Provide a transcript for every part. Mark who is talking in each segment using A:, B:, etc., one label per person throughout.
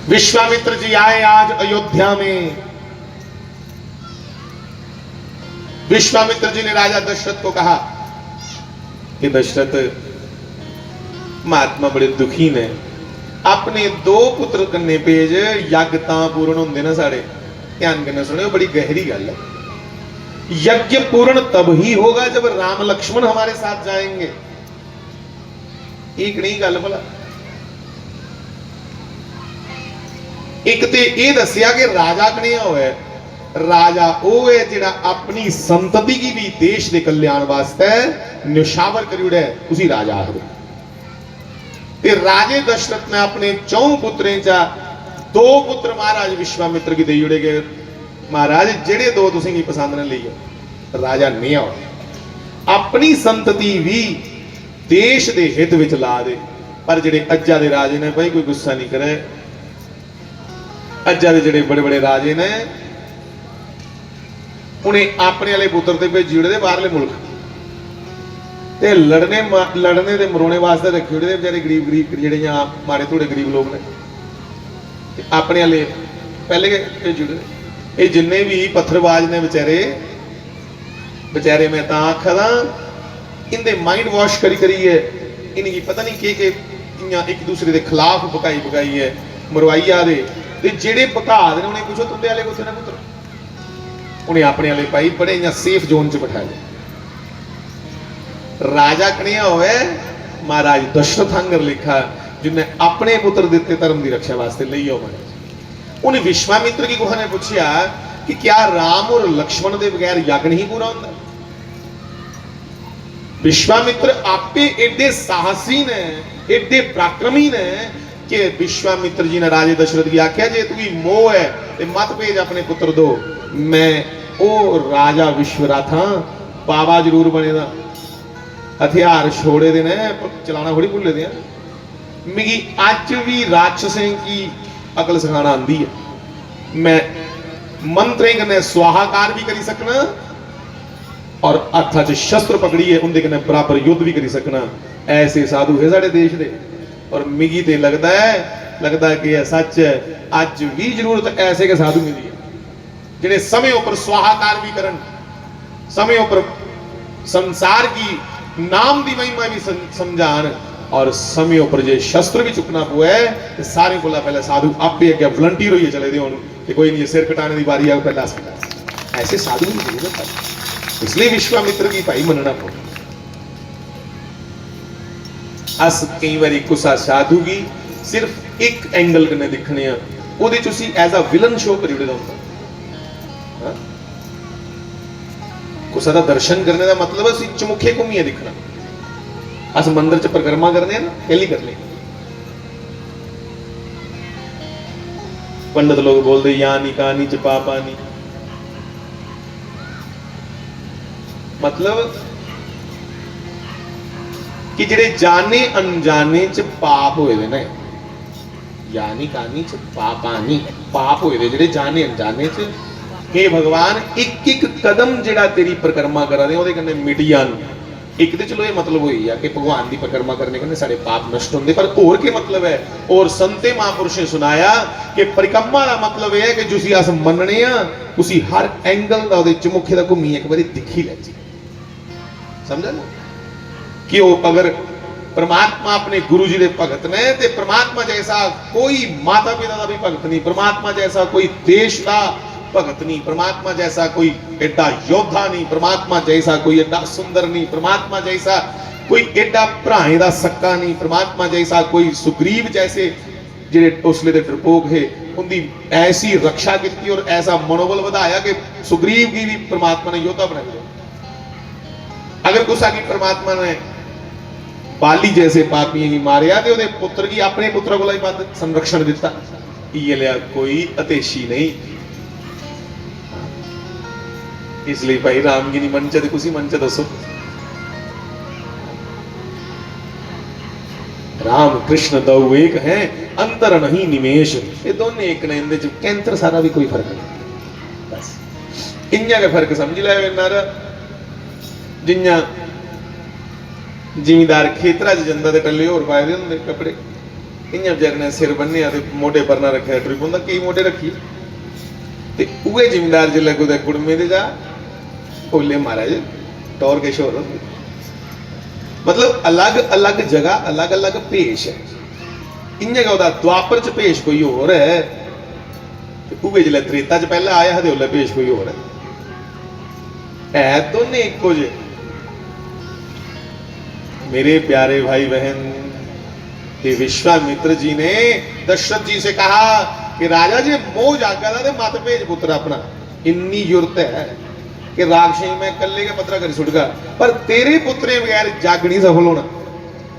A: विश्वामित्र जी आए आज अयोध्या में। विश्वामित्र जी ने राजा दशरथ को कहा कि दशरथ, महात्मा बड़े दुखी ने, अपने दो पुत्र कन्ने भेज, यज्ञ तां पूर्ण होंदे ना साढ़े। ध्यान करना सुनो, बड़ी गहरी गल है। यज्ञ पूर्ण तब ही होगा जब राम लक्ष्मण हमारे साथ जाएंगे। एक नहीं गल भला। एक तो यह दसिया कि राजा कनेहा होया। राजा वो है जिहड़ा अपनी संतति की भी देश के कल्याण वास्ते न्यौछावर करी उड़े, उसी राजा आखदे। ते राजे दशरथ ने अपने 4 पुत्रें चा 2 पुत्र महाराज विश्वामित्र की दे उड़े गए। महाराज जेड़े 2 तुसीं की पसंद ने लिए। राजा नेहा होया अपनी संतति भी देश के हित विच ला दे। पर जेड़े अज्जा दे राजे ने, भाई कोई गुस्सा नहीं करे, अज्जा दे जेड़े बड़े बड़े राजे ने उन्हें अपने वाले पुत्र ते भेजी उड़े बाहरले मुल्क, ते लड़ने ते मरोने वास्ते रखे उड़े बेचारे गरीब जेड़े यहाँ माड़े थोड़े गरीब लोग ने, अपने वाले पहले भेजी उड़े। ये जिन्ने भी पत्थरबाज ने बेचारे मैं तां आखदा इनके माइंड वॉश करी है, इनकी पता नहीं के एक दूसरे के खिलाफ पकाई है, मरवाई आ दे। जेड़े पका दे उन्हें पूछो तुंदे वाले कुछ ना पुत्र, उन्हें अपने वाले भाई बड़े या सेफ जोन च बिठाए। राजा कनेहा होवे महाराज दशरथ आंगर लिखा, जिन्हें अपने पुत्र दिते धर्म की रक्षा वास्ते लई हो। उन्हें विश्वामित्र की गुहा ने पूछा कि क्या राम और लक्ष्मण के बगैर यज्ञ नहीं पूरा होता। विश्वामित्र आपे एडे साहसी ने, एडे पराक्रमी ने कि विश्वामित्र जी ने राजे दशरथ की आख्या, जे तू मोह है तो मत भेज अपने पुत्र दो, मैं ओ राजा विश्वराथा बाबा जरूर बनेगा। हथियार छोड़े दे ने, चलाना थोड़ी भुले दे। मिगी अज भी राक्षसें की अकल सिखाना आंदी है। मैं मंत्रें कन्नै स्वाहाकार भी करी सकना और हत्था च शस्त्र पकड़ी है उनके कन्नै बराबर युद्ध भी करी सकना। ऐसे साधु है साढ़े देश दे। और मिगी ते लगता है कि यह सच है, अज भी जरूरत ऐसे के साधु मिली है जिन्हें समय पर स्वाहाकार भी करन, समय पर संसार की नाम की महिमा भी समझान, और समय पर जे शस्त्र भी चुकना पुआ है सारे को पहले साधु आपे अगे वलंटियर होइए चले दे कि कोई नहीं सिर कटाने की बारी है पहला सकता। ऐसे साधु की जरूरत है। इसलिए विश्वामित्र की भाई मनना पड़ा। अस कई बार कुसा साधु की सिर्फ एक एंगल कने दिखने एज अ विलन शो करी उड़े दा। कुसा दा दर्शन करने का मतलब असी चमुखे घूमिए दिखना। अस मंदिर च परिक्रमा करने ना पहली कर ले। पंडित लोग बोलते यानी कहानी च पापानी, मतलब कि जेड़े जाने अनजाने च पाप होए दे ने, यानी कहानी च पापानी पाप होए दे जेड़े जाने अनजाने च। हे भगवान एक एक कदम जेड़ा तेरी परिक्रमा करा दे ओदे कन्नै मिट जान। एक तो चलो ये मतलब हुई है कि भगवान की परिक्रमा करने के सारे पाप नष्ट होंगे, पर और के मतलब है। और संते महापुरुष ने सुनाया कि परिक्रमा का मतलब यह है कि जिसी अस मनने उसी हर एंगल का चमुखे का घूमी एक बार दिखी लै जी। समझा ना कि वो अगर परमात्मा अपने गुरु जी के भगत ने तो परमात्मा जैसा कोई माता पिता का भी भगत नहीं, परमात्मा जैसा कोई देश का भगत नहीं, परमात्मा जैसा कोई एडा योद्धा नहीं, परमात्मा जैसा कोई एडा सुंदर नहीं, परमात्मा जैसा कोई एडा भराए का सक्का नहीं, परमात्मा जैसा कोई सुग्रीव जैसे जेडे उसले दे डरपोक है उनकी ऐसी रक्षा की और ऐसा मनोबल बढ़ाया कि सुग्रीव की भी परमात्मा ने योद्धा बना दिया। अगर गुस्सा की परमात्मा ने बाली जैसे पापियों की मारिया तो उहदे पुत्र की अपने पुत्र को संरक्षण दिता। ये लिया कोई अतेशी नहीं। इसलिए भाई राम की नहीं मंच कुछ मंच दसो। राम कृष्ण दो एक है अंतर नहीं निमेश, ये दोनों एक ने, इनदे च कैंतर सारा भी कोई फर्क नहीं। बस इन्ना का फर्क समझ लै इन्ना जिन्ना जिमीदार खेतर च जाता तो टल्ले होर पाए दे होंदे कपड़े, इयां बेचारे ने सिर बन्निया ते मोढे पर ना रखिया ट्रिप होंदा कई मोढे रखी ते उहे जिमीदार जिसले कुदै कुड़मे दे जा बोले महाराज टौर किश होर होंदी। मतलब अलग अलग जगह अलग अलग भेष है। इयां गै ओहदा द्वापर च भेष कोई होर है, उहे जिसले त्रेता च पहले आया ते उसले भेष कोई होर है दोने इक्को जे। मेरे प्यारे भाई बहन, कि विश्वामित्र जी ने दशरथ जी से कहा कि राजा जी मोह जागा था मत भेज पुत्र अपना, इन्नी जरूरत है कि राक्षसी में कल्ले के पत्रा कर छुटगा, पर तेरे पुत्र बगैर जाग नहीं सफल होना।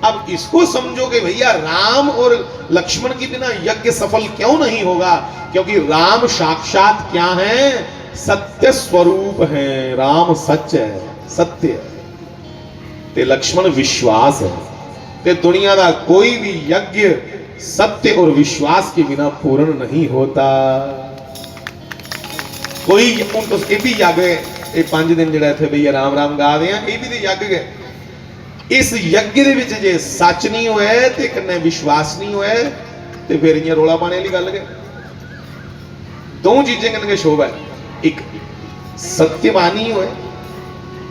A: अब इसको समझो कि भैया राम और लक्ष्मण के बिना यज्ञ सफल क्यों नहीं होगा, क्योंकि राम साक्षात क्या है, सत्य स्वरूप है। राम सच है, सत्य है, ते लक्ष्मण विश्वास है। ते दुनिया का कोई भी यज्ञ सत्य और विश्वास के बिना पूर्ण नहीं होता। कोई तो ये भी यज्ञ ये 5 दिन जड़ा इत्थे भैया राम राम गा रहे हैं, ये भी तो यज्ञ है। इस यज्ञ दे विच जे सच नहीं होए ते कन्ने विश्वास नहीं होए ते फिर इयां रोला पाने वाली गल है। दो चीजें कन्ने शोभा है, एक सत्यवानी होए,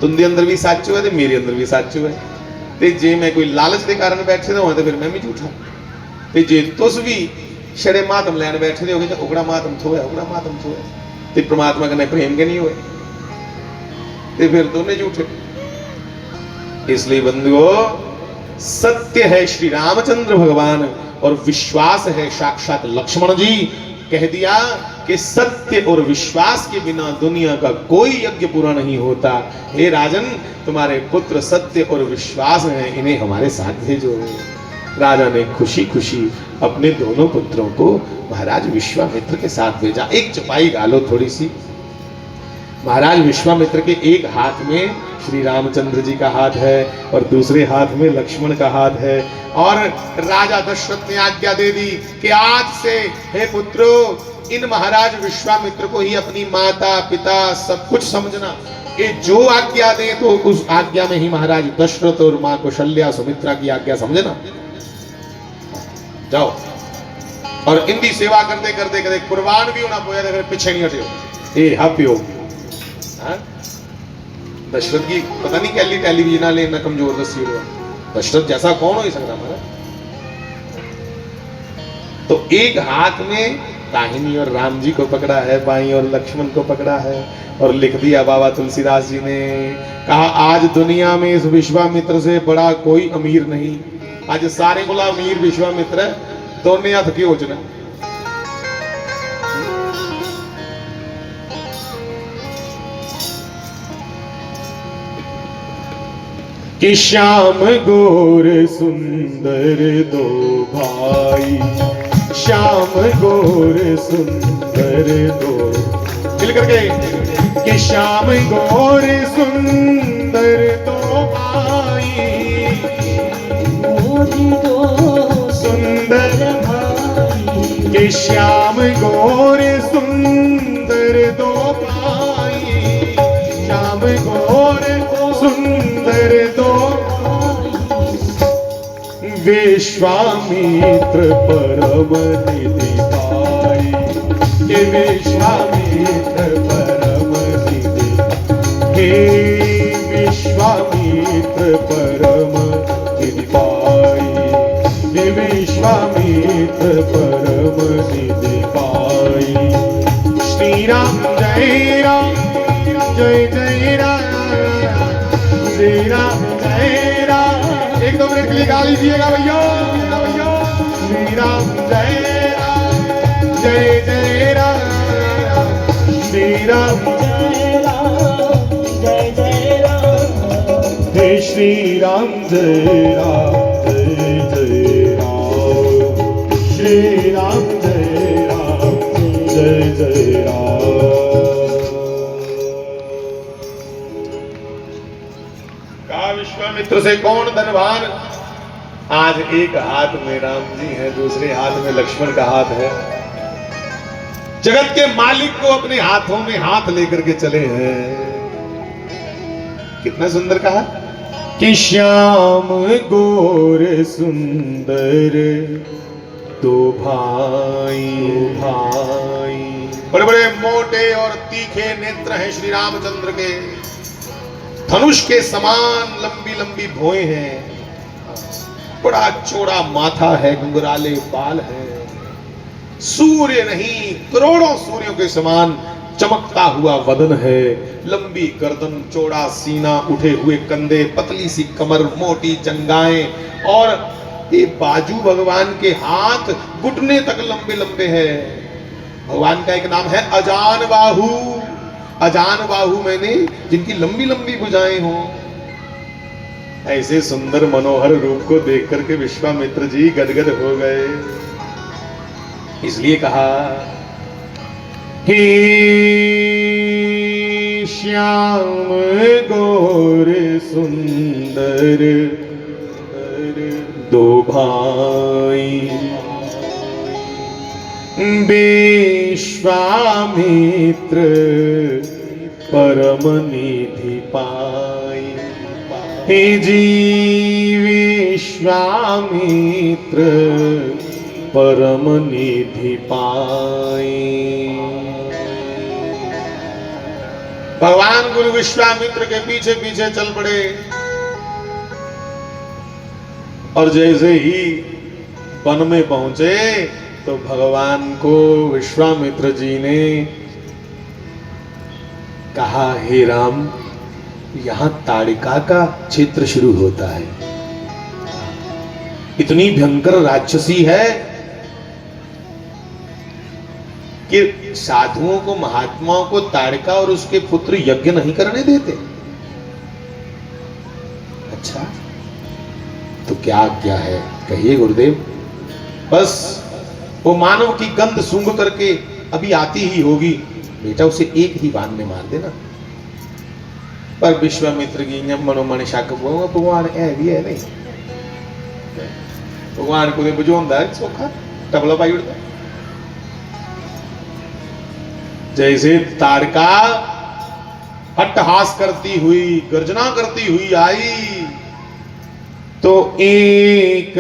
A: तुंदे अंदर भी सच होए ते मेरे अंदर भी सच होए। ते जे मैं कोई लालच के कारण बैठे हो तो फिर मैं भी झूठा। ते जे तुस भी छड़े महात्म लैन बैठे हो तो उगड़ा महात्म थोया, उगड़ा महात्म थोया, ते परमात्मा कन्ने प्रेम के नहीं होए ते फिर दोनों झूठे। इसलिए बंधुओं, सत्य है श्री रामचंद्र भगवान और विश्वास है साक्षात लक्ष्मण जी। कह दिया कि सत्य और विश्वास के बिना दुनिया का कोई यज्ञ पूरा नहीं होता। हे राजन, तुम्हारे पुत्र सत्य और विश्वास हैं, इन्हें हमारे साथ भेजो। राजा ने खुशी खुशी अपने दोनों पुत्रों को महाराज विश्वामित्र के साथ भेजा। एक चौपाई गालो थोड़ी सी। महाराज विश्वामित्र के एक हाथ में श्री रामचंद्र जी का हाथ है और दूसरे हाथ में लक्ष्मण का हाथ है। और राजा दशरथ ने आज्ञा दे दी कि आज से हे पुत्रों, इन महाराज विश्वामित्र को ही अपनी माता पिता सब कुछ समझना। ये जो आज्ञा दे तो उस आज्ञा में ही महाराज दशरथ और मां कौशल्या सुमित्रा की आज्ञा समझना। जाओ और इनकी सेवा करते करते कदे कुर्बान भी होना पोया तो पीछे नहीं हटियो। ए हापियो दशरथ की पता नहीं कैली टेलीविजन वाले इतना कमजोर दसी हुआ। दशरथ जैसा कौन हो सकता महाराज। तो एक हाथ में दाहिनी और राम जी को पकड़ा है, बाई और लक्ष्मण को पकड़ा है और लिख दिया बाबा तुलसीदास जी ने, कहा आज दुनिया में इस विश्वामित्र से बड़ा कोई अमीर नहीं। आज सारे को अमीर विश्वामित्र है, दोनों हाथ के होचना। कि श्याम गोर सुंदर दो भाई, श्याम गोर सुंदर दो, मिल करके कि श्याम गोर सुंदर दो भाई, दो सुंदर भाई, कि श्याम गोर सुंदर दो भाई, श्याम गोर सुंदर दो विश्वामित्र परम निधि पाई, हे विश्वामित्र परम निधि, हे विश्वामित्र परम निधि पाई, हे विश्वामित्र परम निधि पाई। श्री राम जय राम, जय जय राम, श्री राम जय राम। एक दो मिनट के लिए गा लीजिएगा भैया। श्री राम जय राम, जय जय राम, श्री राम जय राम, जय जय राम, हे श्री राम जय राम, जय जय राम, श्री राम जय राम, जय जय राम। विश्वामित्र से कौन धनवान। आज एक हाथ में राम जी है, दूसरे हाथ में लक्ष्मण का हाथ है। जगत के मालिक को अपने हाथों में हाथ लेकर के चले हैं। कितना सुंदर कहा कि श्याम गोर सुंदर दो भाई बड़े बड़े मोटे और तीखे नेत्र हैं श्री रामचंद्र के, धनुष के समान लंबी लंबी भौएं हैं, बड़ा चौड़ा माथा है, घुंघराले बाल है, सूर्य नहीं करोड़ों सूर्यों के समान चमकता हुआ वदन है, लंबी गर्दन, चौड़ा सीना, उठे हुए कंधे, पतली सी कमर, मोटी जंगाएं, और ये बाजू भगवान के हाथ घुटने तक लंबे लंबे हैं। भगवान का एक नाम है अजान बाहु। अजान बाहु मैंने जिनकी लंबी लंबी भुजाएं हो। ऐसे सुंदर मनोहर रूप को देख करके विश्वामित्र जी गदगद हो गए। इसलिए कहा, हे श्याम गौर सुंदर दो भाई, विश्वामित्र परम निधि पाई। हे जी विश्वामित्र परम निधि पाई। भगवान गुरु विश्वामित्र के पीछे पीछे चल पड़े, और जैसे ही वन में पहुंचे तो भगवान को विश्वामित्र जी ने कहा, हे राम, यहां ताड़िका का क्षेत्र शुरू होता है। इतनी भयंकर राक्षसी है कि साधुओं को, महात्माओं को ताड़िका और उसके पुत्र यज्ञ नहीं करने देते। अच्छा, तो क्या आज्ञा है, कहिए गुरुदेव। बस वो मानव की गंध सूंघ करके अभी आती ही होगी, बेटा उसे एक ही बाण में मार देना। पर विश्वामित्र की मनोमन शक भगवान है भी है नहीं, भगवान को बुझाता है सौखा टबला पाई उड़ता। जैसे ताड़का अट्टहास करती हुई, गर्जना करती हुई आई, तो एक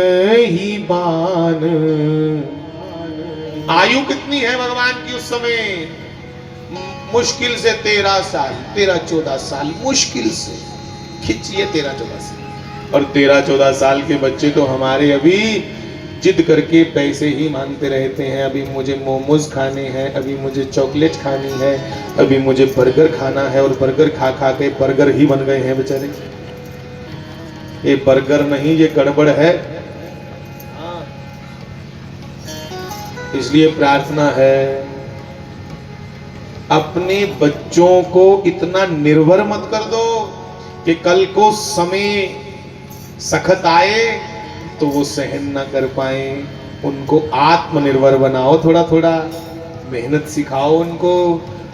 A: ही बाण, आयु कितनी है भगवान की उस समय, मुश्किल से 13 साल, 13-14 साल, मुश्किल से खिंचिए 13-14 साल। और 13-14 साल के बच्चे तो हमारे अभी जिद करके पैसे ही मांगते रहते हैं। अभी मुझे मोमोज खाने हैं, अभी मुझे चॉकलेट खानी है, अभी मुझे बर्गर खाना है, और बर्गर खा खा के बर्गर ही बन गए हैं बेचारे। ये बर्गर नहीं, ये गड़बड़ है। इसलिए प्रार्थना है, अपने बच्चों को इतना निर्भर मत कर दो कि कल को समय सख्त आए तो वो सहन ना कर पाए। उनको आत्मनिर्भर बनाओ, थोड़ा थोड़ा मेहनत सिखाओ उनको।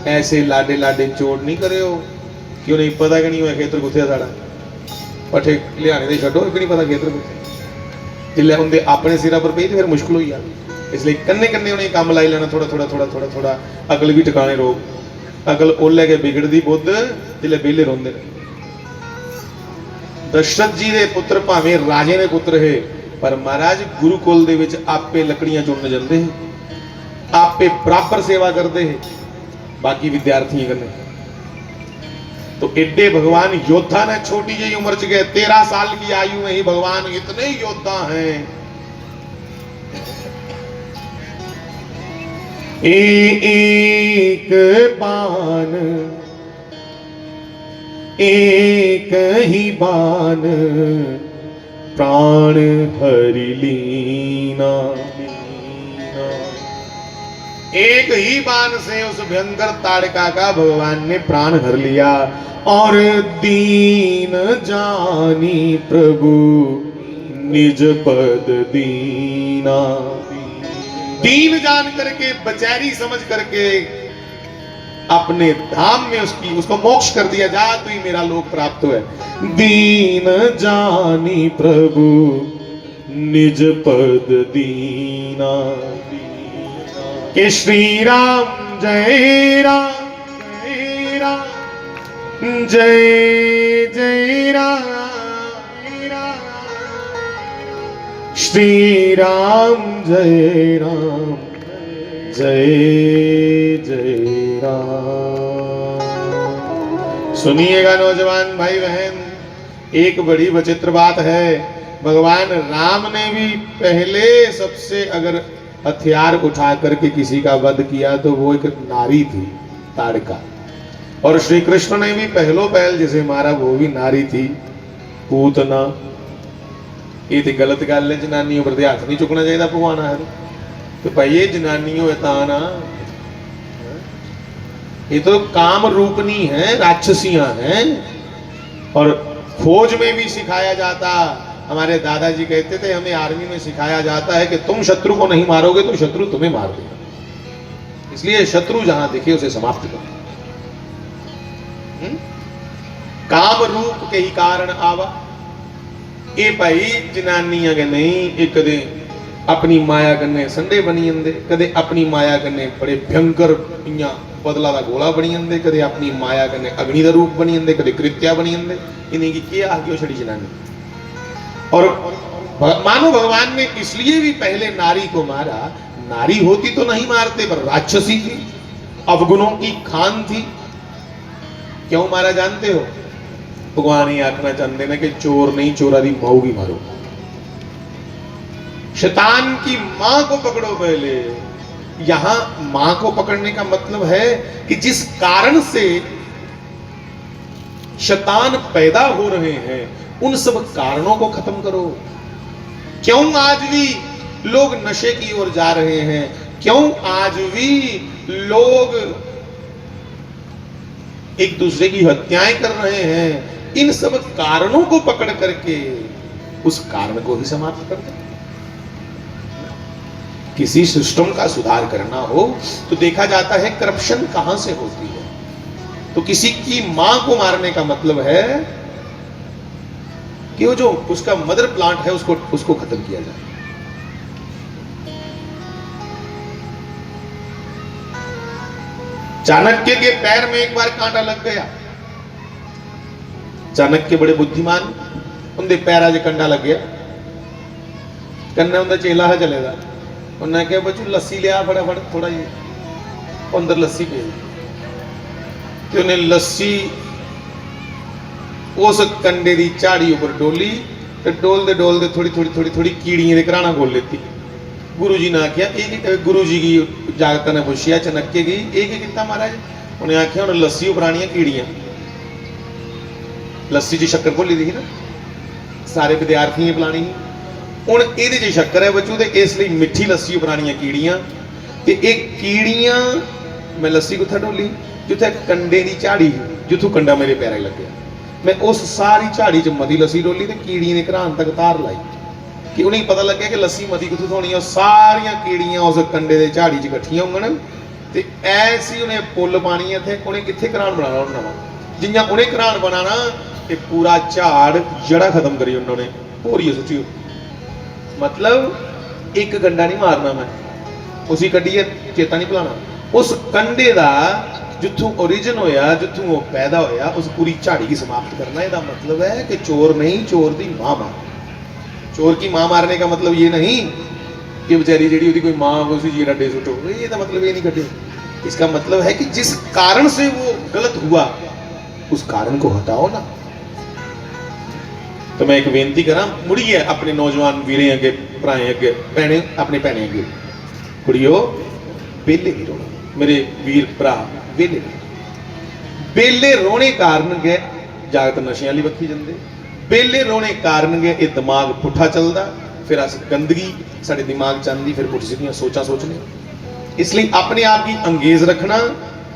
A: ऐसे लाडे लाडे चोड़ नहीं करे हो। क्यों नहीं पता कि नहीं हुआ खेतर कुत्थे साड़ा पठे लियाने दे छड्डो, कि नहीं पता खेतर कुत्थे जिल्ले हुंदे अपने सिरा पर पे फिर मुश्किल हो जाए। इसलिए कन्ने कन्ने उन्हें काम लाई लेना, थोड़ा थोड़ा थोड़ा थोड़ा थोड़ा अकल भी ठिकाने रोक। अकल ओले के बिगड़दी बुद्ध जिल्ले बेले रोंदे। दशरथ जी दे पुत्र भावें राजे ने पुत्र है, पर महाराज गुरुकुल दे विच आपे लकड़ियां चुनने जाते हैं, आपे बराबर सेवा करते हैं बाकी विद्यार्थी करने। तो एडे भगवान योद्धा ने छोटी जी उम्र च गए, 13 साल की आयु में ही भगवान इतने योद्धा हैं। एक बाण, एक ही बाण प्राण हरि लीना। एक ही बाण से उस भयंकर ताड़का का भगवान ने प्राण हर लिया। और दीन जानी प्रभु निज पद दीना। दीन जान करके, बचैरी समझ करके अपने धाम में उसको मोक्ष कर दिया। जा तू ही मेरा लोक प्राप्त है। दीन जानी प्रभु निज पद दीना। के श्री राम जय राम, जय राम जय जय राम, श्री राम जय राम, जय जय राम। सुनिएगा नौजवान भाई बहन, एक बड़ी विचित्र बात है। भगवान राम ने भी पहले सबसे अगर हथियार उठा करके किसी का वध किया तो वो एक नारी थी, ताड़का। और श्री कृष्ण ने भी पहलो पहल जिसे मारा वो भी नारी थी, पूतना। ये तो गलत गल है, जनानियों पर हाथ नहीं चुकना चाहिए भगवान है तो भाई ये जनानियों है ताना, ये तो काम रूपनी है, राक्षसियां हैं। और फौज में भी सिखाया जाता, हमारे दादाजी कहते थे हमें आर्मी में सिखाया जाता है कि तुम शत्रु को नहीं मारोगे तो शत्रु तुम्हें मार देगा, इसलिए शत्रु जहां दिखे उसे समाप्त करो। काम रूप के ही कारण आवा। ये भाई जनानियां के नहीं, एक कदे अपनी माया कन्ने संडे बनी जंदे, कदे अपनी माया कन्ने बड़े भयंकर बदला का गोला बनी जंदे, कदे अपनी माया कन्ने अग्नि का रूप बनी जंदे, कदे कृत्या बनी जंदे। इन्हें की क्या आगे छड़ी जनानी। और मानो भगवान ने इसलिए भी पहले नारी को मारा, नारी होती तो नहीं मारते, पर राक्षसी थी, अवगुणों की खान थी। क्यों मारा जानते हो? भगवान ही आखना चाहते हैं कि चोर नहीं, चोरा दी माऊ की मारो। शैतान की मां को पकड़ो पहले। यहां मां को पकड़ने का मतलब है कि जिस कारण से शैतान पैदा हो रहे हैं उन सब कारणों को खत्म करो। क्यों आज भी लोग नशे की ओर जा रहे हैं? क्यों आज भी लोग एक दूसरे की हत्याएं कर रहे हैं? इन सब कारणों को पकड़ करके उस कारण को ही समाप्त कर दे। किसी सिस्टम का सुधार करना हो तो देखा जाता है करप्शन कहां से होती है। तो किसी की मां को मारने का मतलब है कि वो जो उसका मदर प्लांट है उसको खत्म किया जाए। चाणक्य के पैर में एक बार कांटा लग गया। चाणक्य बड़े बुद्धिमान, उनके पैर आज कंडा लग गया। कन्ने उनका चेला है चलेगा, उन्हें कहा बच्चू लस्सी लिया फटाफट थोड़ा जी, अंदर लस्सी पी। तो उन्हें लस्सी उस कंडे की झाड़ी ऊपर डोली, तो डोलते डोलते थोड़ी थोड़ी थोड़ी थोड़ी कीड़ियां दे घराना खोल लेती। गुरु जी ने आख्या, गुरु जी की जागता ने पूछा चाणक्य की, ये किया महाराज? उन्हें आख्या उन्हें लस्सी उपरानियां कीड़ियां। लस्सी च शक्कर घोली दी ना, सारे विद्यार्थी ने पिलानी। हुण इहदे च शक्कर है बच्चू, ते इसलिए मिठी लस्सी उपरानियां कीड़ियां। ते एक कीड़ियां मैं लस्सी कुत्थे डोली? जिथे कंडे की झाड़ी, जिथों कंडा मेरे पैर लग गया, मैं उस सारी झाड़ी च मती लस्सी डोली ते कीड़ियां ने घरान तक तार लाई कि उन्हें पता लगे कि लस्सी मती कितों थोनी है। सारियां कीड़ियां उस कंडे की झाड़ी च इकट्ठियां होंगन ते ऐसी उन्हें पुल पानी है थे। उन्हें कित्थे घरान बनाना नवा, जियां उन्हें घरान बनाना ते पूरा झाड़ जड़ा खत्म करी उन्होंने भोरी सोची। मतलब एक कंडा नहीं मारना मैं, उसी कड्डिए चेता नहीं भुलाना। उस कंडे का जिथों ओरिजिन होया, जिथों वो पैदा होया, उस पूरी झाड़ी की समाप्त करना। इसका मतलब है कि चोर नहीं, चोर की मां मार। चोर की मां मारने का मतलब ये नहीं कि बेचारी जी कोई मां उसी जी डे सुटो, ये तो मतलब ये नहीं कटे। इसका मतलब है कि जिस कारण से वो गलत हुआ उस कारण को हटाओ ना। तो मैं एक बेनती करा, मुड़िए अपने नौजवान वीरें अगे, भराएं अगे, भैने अपने भैने अगे, कुड़ियो बेले नहीं रोना। मेरे वीर भरा बेले बेले रोने कारण गए जागत नशे वाली बखी जाते। बेले रोने कारण गए ये दिमाग पुठा चलता, फिर अस गंदगी साढ़े दिमाग च आती, फिर पुठ सीधियां सोचा सोचने। इसलिए अपने आप की अंगेज रखना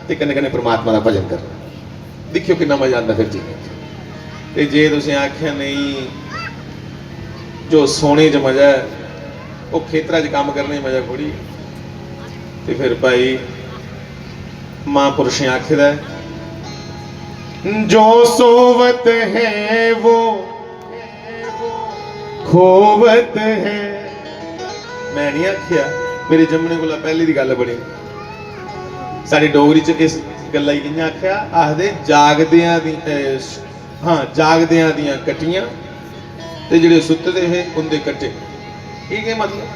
A: ते कन्ने कन्ने परमात्मा का भजन करना। देखियो कितना मजा आता फिर जीने। ते जे तुसीं आख्या नहीं जो सोने च मजा है वो खेतरा च काम करने मजा थोड़ी, तो फिर भाई महापुरुषें आखिदा जो सोवत है वो खोवत है। मैं नहीं आख्या, मेरे जम्मने को पहले की गल बनी। साडी डोगरी च इस गल्ला ही इ'यां आख्या, आखदे जागदियां दी हाँ जागदियां दियां कट्टियां ते जिहड़े सुत्ते हैं उनके कट्टे। ये मतलब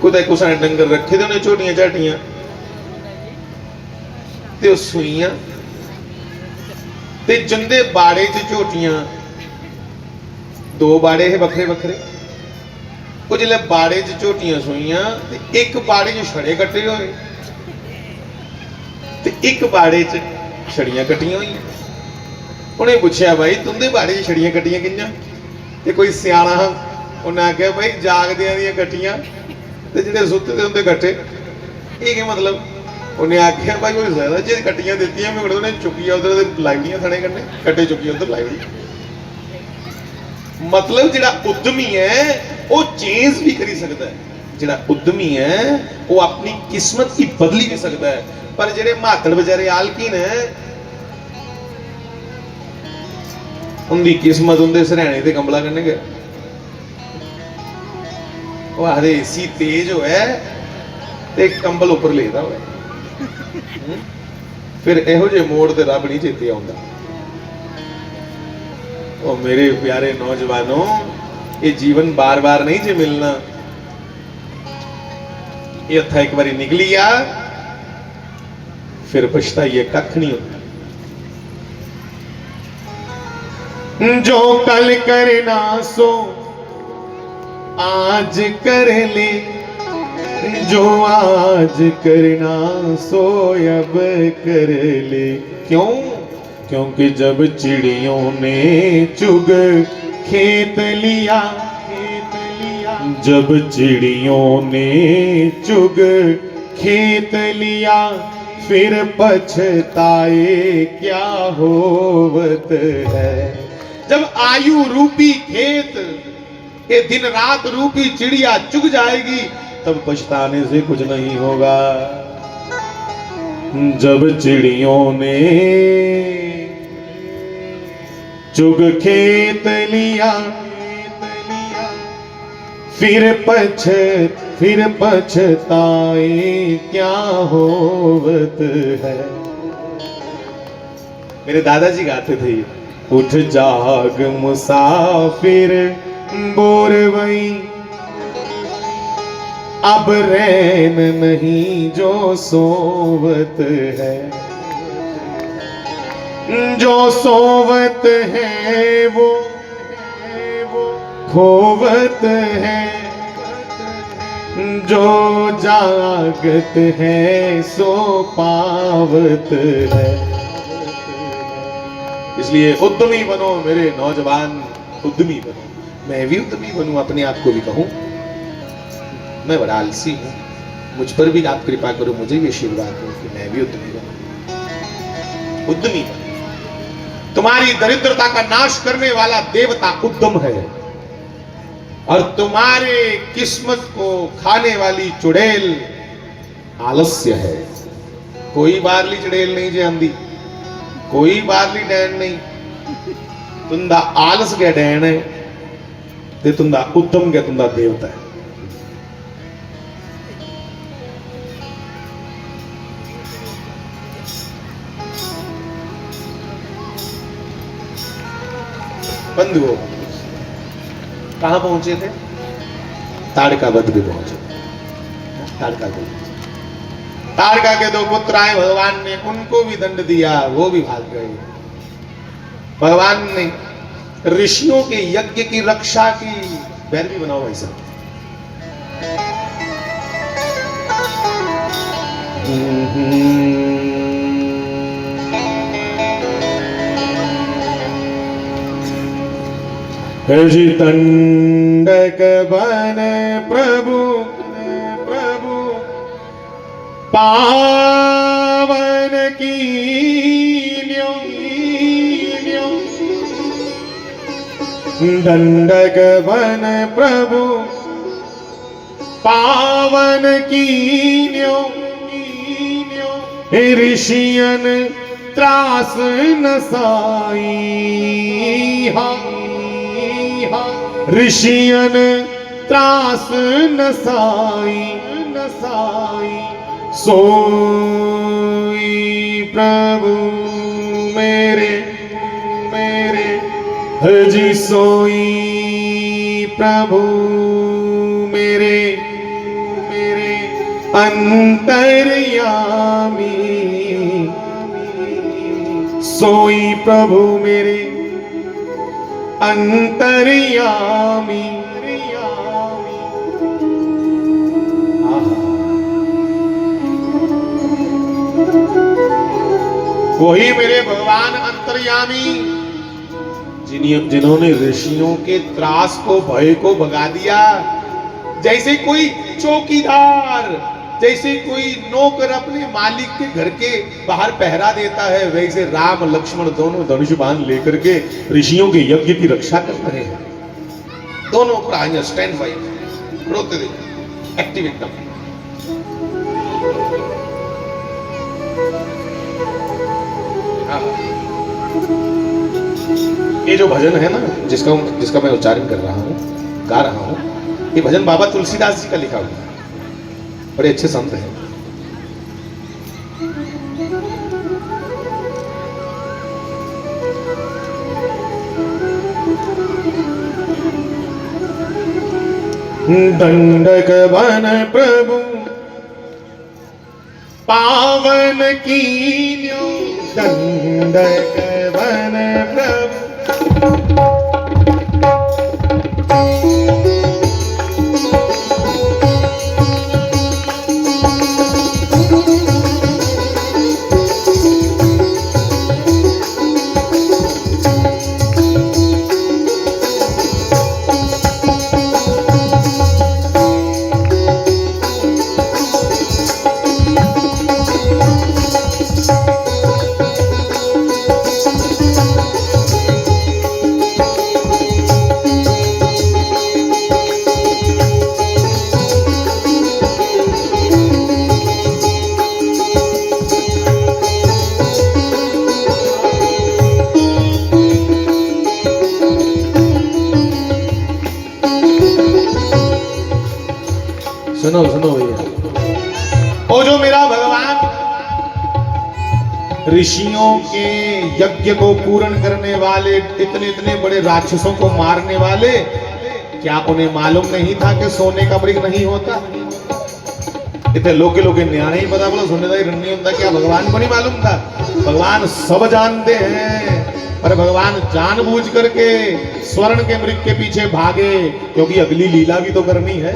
A: कुछ कुछ डंगर रखे थे उन्हें छोटियां झाटियां ते सूइयां ते जंदे बाड़े च झोटियां दो बाड़े है बखरे बखरे वो जिसले बाड़े च झोटियां सूइयां ते एक बाड़े च छड़े कट्टे होए ते एक बाड़े च छड़ियां कट्टियां हुई उन्हें पूछया भाई तुंदे बाड़े च छड़ियां कट्टियां कियां ते कोई सियाना उन्हें आख्या भाई जागदियां दियां कट्टियां ते जिहड़े सुत्ते दे हुंदे कट्टे ये मतलब उन्हें आख्या भाई कोई ज्यादा चीज कट्टियां दित्तियां मैं उन्हें चुकिया उधर लाई दियां थने कन्ने कट्टे चुकिया उधर लाई दी मतलब जिहड़ा उद्यमी है वो चेंज भी करी सकता है जिहड़ा उद्यमी है वो अपनी किस्मत की बदली भी सकता है पर जिहड़े मातड़ बेचारे आलकीन है उनकी किस्मत उनके सरहने ते कंबला कन्ने गया वो आखदे एसी तेज होया ते कंबल ऊपर लेदा होया फिर एहो जे मोड़ ते रब नहीं चेते आउंदा ओ मेरे प्यारे नौजवानों ये जीवन बार बार नहीं जे मिलना ये हथा एक बारी निकली आ फिर पछताइए कख नहीं होता जो कल करना सो आज कर ले जो आज करना सो अब कर ले क्यों क्योंकि जब चिड़ियों ने चुग खेत लिया जब चिड़ियों ने चुग खेत लिया फिर पछताए क्या होवत है जब आयु रूपी खेत ये दिन रात रूपी चिड़िया चुग जाएगी तब पछताने से कुछ नहीं होगा जब चिड़ियों ने चुग खेत लिया फिर पछताए क्या होवत है मेरे दादाजी गाते थे उठ जाग मुसाफिर बोरवई अब रैन नहीं जो सोवत है जो सोवत है वो खोवत है जो जागत है सो पावत है इसलिए उद्यमी बनो मेरे नौजवान उद्यमी बनो मैं भी उद्यमी बनूं अपने आप को भी कहूं मैं बड़ा आलसी हूं मुझ पर भी आप कृपा करो मुझे भी आशीर्वाद दो कि मैं भी उद्यमी बनूं उद्यमी बनूं तुम्हारी दरिद्रता का नाश करने वाला देवता उद्यम है और तुम्हारे किस्मत को खाने वाली चुड़ैल आलस्य है कोई बारली चुड़ैल नहीं जे आंदी कोई बारली डैन नहीं तुंदा आलस गया डैन है ते तुंदा उद्यम गया तुंदा देवता है बंधुओं कहां पहुंचे थे ताड़का वध पे पहुंचे ताड़का के दो पुत्र आए भगवान ने उनको भी दंड दिया वो भी भाग गए भगवान ने ऋषियों के यज्ञ की रक्षा की बैर भी बनाओ भाई साहब तंडक बन प्रभु पावन की दंडक बन प्रभु पावन की ऋषियन त्रास नसाई ऋषियन त्रास नसाई सोई प्रभु मेरे हजी सोई प्रभु मेरे मेरे अंतर्यामी, सोई प्रभु मेरे अंतर्यामी। वही मेरे भगवान अंतर्यामी जिन्होंने ऋषियों के त्रास को, भय को भगा दिया। जैसे कोई चौकीदार, जैसे कोई नौकर अपने मालिक के घर के बाहर पहरा देता है, वैसे राम लक्ष्मण दोनों धनुष बाण लेकर के ऋषियों के यज्ञ की रक्षा कर रहे हैं। दोनों प्राण स्टैंड बाई, रोते एक्टिव एकदम। ये जो भजन है ना, जिसका मैं उच्चारण कर रहा हूँ, गा रहा हूँ, ये भजन बाबा तुलसीदास जी का लिखा हुआ है। बड़े अच्छे संत हैं। दंडक बन प्रभु पावन कीन्यो, दंडक बन प्रभु। सुनो सुनो भैया, वो जो मेरा भगवान ऋषियों के यज्ञ को पूर्ण करने वाले, इतने इतने बड़े राक्षसों को मारने वाले, क्या उन्हें मालूम नहीं था कि सोने का मृग नहीं होता? इतने लोगे न्याणे ही पता बोला सोने का ही नहीं होता, क्या भगवान को नहीं मालूम था? भगवान सब जानते हैं, पर भगवान जानबूझ करके स्वर्ण के मृग के पीछे भागे, क्योंकि अगली लीला भी तो करनी है।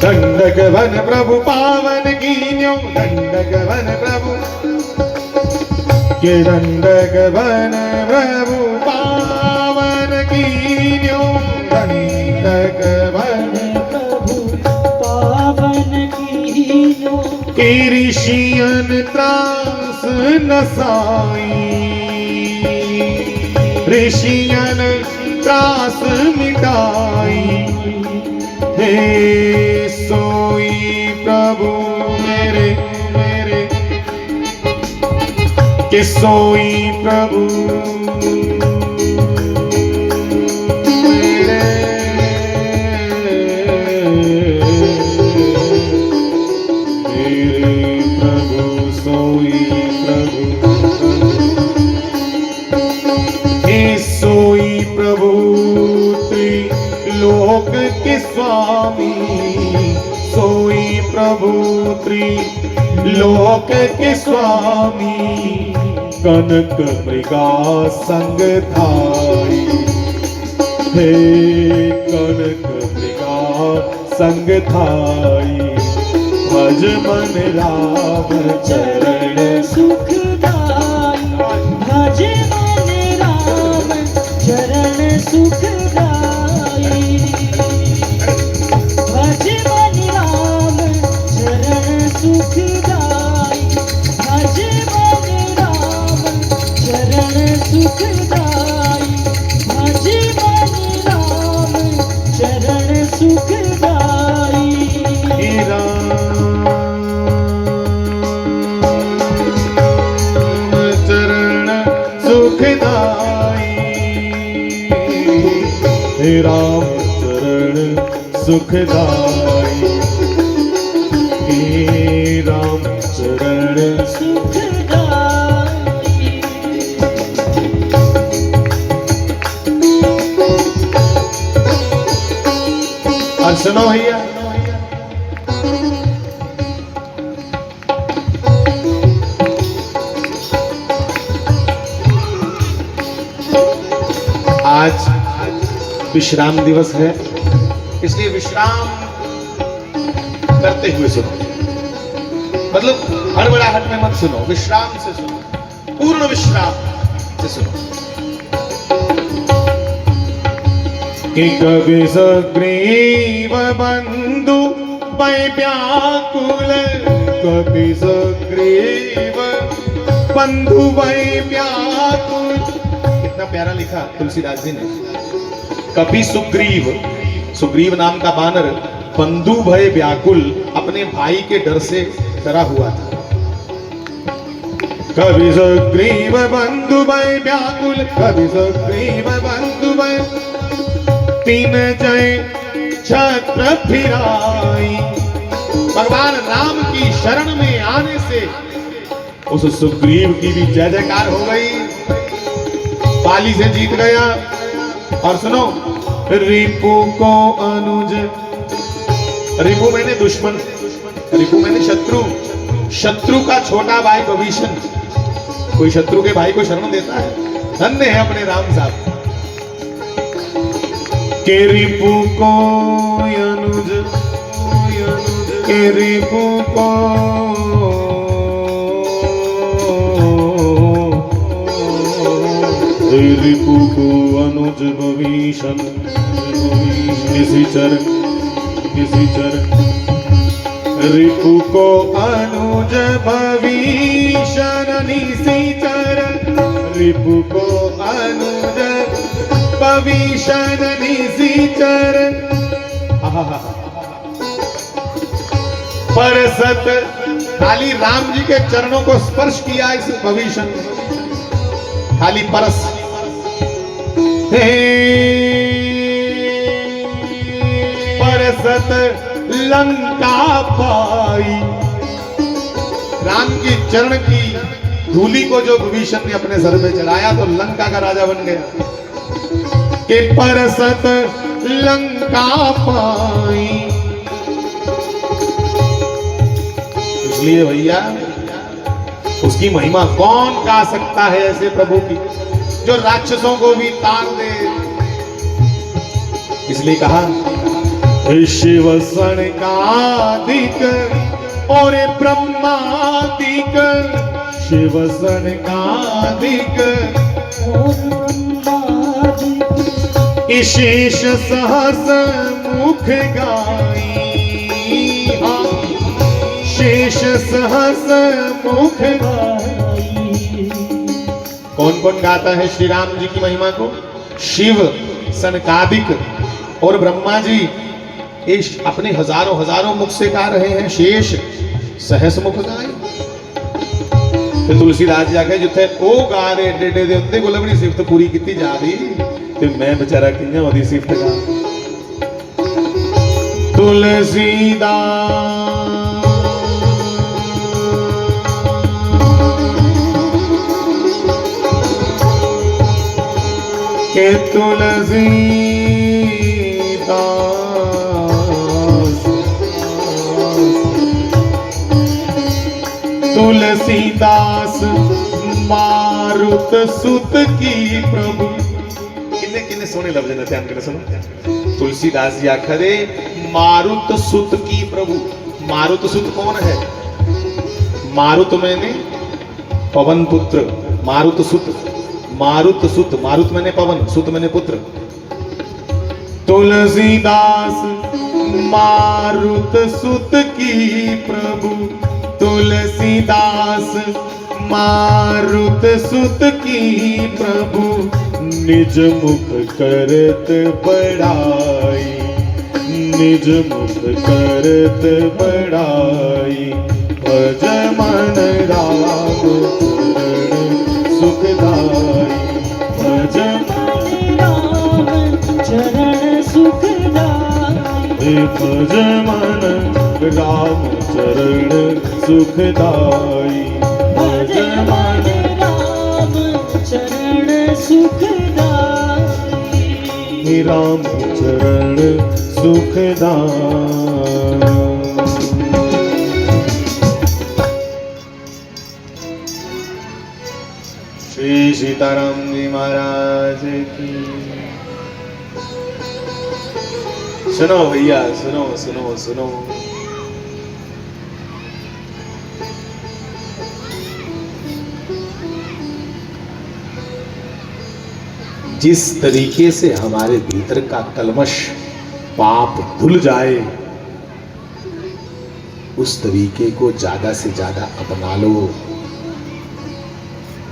A: दंडक वन प्रभु पावन कीन्यो, दंडक वन प्रभु के, दंडक वन प्रभु पावन कीन्यो, दंडक वन प्रभु पावन कीन्यो। के ऋषियन त्रास नसाई, ऋषियन त्रास मिटाई। हे सोई प्रभु मेरे मेरे, के सोई प्रभु मेरे मेरे प्रभु, सोई प्रभु, हे सोई प्रभु त्रिलोक के स्वामी, सोई प्रभु त्रिलोक के स्वामी। कनक मृगा संग धारी, हे कनक मृगा संग धारी। भज मन राम चरण
B: सुखदाई, भज मन राम चरण सुखदाई। भज मन राम चरण सुखदाई, भज मन राम चरण सुखदाई, भज मन राम चरण सुखदाई।
A: हे राम चरण सुखदाई, हे राम चरण सुखदाई। और सुनो भैया, आज विश्राम दिवस है, इसलिए विश्राम करते हुए सुनो। मतलब हड़बड़ाहट में मत सुनो, विश्राम से सुनो, पूर्ण विश्राम से सुनो। कि कभी सुग्रीव बंधु भय व्याकुल, कभी सुग्रीव बंधु भय व्याकुल। कितना प्यारा लिखा तुलसीदास जी ने। कभी सुग्रीव, सुग्रीव नाम का बानर बंधु भय व्याकुल, अपने भाई के डर से डरा हुआ था। कभी सुग्रीव बंधु भय व्याकुल, कभी सुग्रीव बंधु भय, तीन जय छत्र फिराई। भगवान राम की शरण में आने से उस सुग्रीव की भी जय जयकार हो गई, पाली से जीत गया। और सुनो, रिपु को अनुज, रिपु मैंने दुश्मन, रिपु मैंने शत्रु, शत्रु का छोटा भाई विभीषण। कोई शत्रु के भाई को शरण देता है? धन्य है अपने राम साहब। के रिपु को अनुज, के रिपु को रिपु को अनुज विभीषण, निशिचर निशिचर, रिपु को अनुज विभीषण निशिचर, रिपु को अनुज विभीषण निशिचर। परसत, खाली राम जी के चरणों को स्पर्श किया इस विभीषण ने, खाली परस। परसत लंका पाई, राम की चरण की धूली को जो विभीषण ने अपने सर पे चढ़ाया तो लंका का राजा बन गया। के परसत लंका पाई। इसलिए भैया उसकी महिमा कौन गा सकता है ऐसे प्रभु की, जो राक्षसों को भी तार दे। इसलिए कहा शिव सनकादिक और ब्रह्मादिक, शिव सनकादिक शेष सहस मुख गाई, शेष सहस मुख गाई। कौन कौन गाता है श्री राम जी की महिमा को? शिव, सनकादिक और ब्रह्मा जी, ये अपने हजारों हजारों मुख से गा रहे हैं। शेष सहस मुख गाई। तो तुलसीदास जी आके जिथे ओ गा रहे डेडे दे उत्ते कोल अपनी सिफत पूरी की जा रही, ते मैं बेचारा कियां ओदी सिफत गा। तुलसीदास के तुलसीदास, तुलसीदास मारुत सुत की प्रभु। किन्ने किन्ने सोने लफ्ज ने ध्यान करे सुनो। तुलसीदास जी आखरे मारुत सुत की प्रभु। मारुत सुत कौन है? मारुत मैंने पवन पुत्र, मारुत सुत, मारुत सुत, मारुत मैंने पवन, सुत मैंने पुत्र। तुलसीदास मारुत सुत की प्रभु, तुलसीदास मारुत सुत की प्रभु, निज मुख करत बड़ाई, निज मुख करत बड़ाई। भज मन राम चरण सुखदाई, भज मन राम चरण सुखदाई, भज मन राम चरण सुखदाई, भज मन राम चरण सुखदाई, राम चरण सुखदाई। श्री सीताराम जी महाराज की। सुनो भैया, सुनो सुनो सुनो। जिस तरीके से हमारे भीतर का कलमश पाप धुल जाए, उस तरीके को ज्यादा से ज्यादा अपना लो।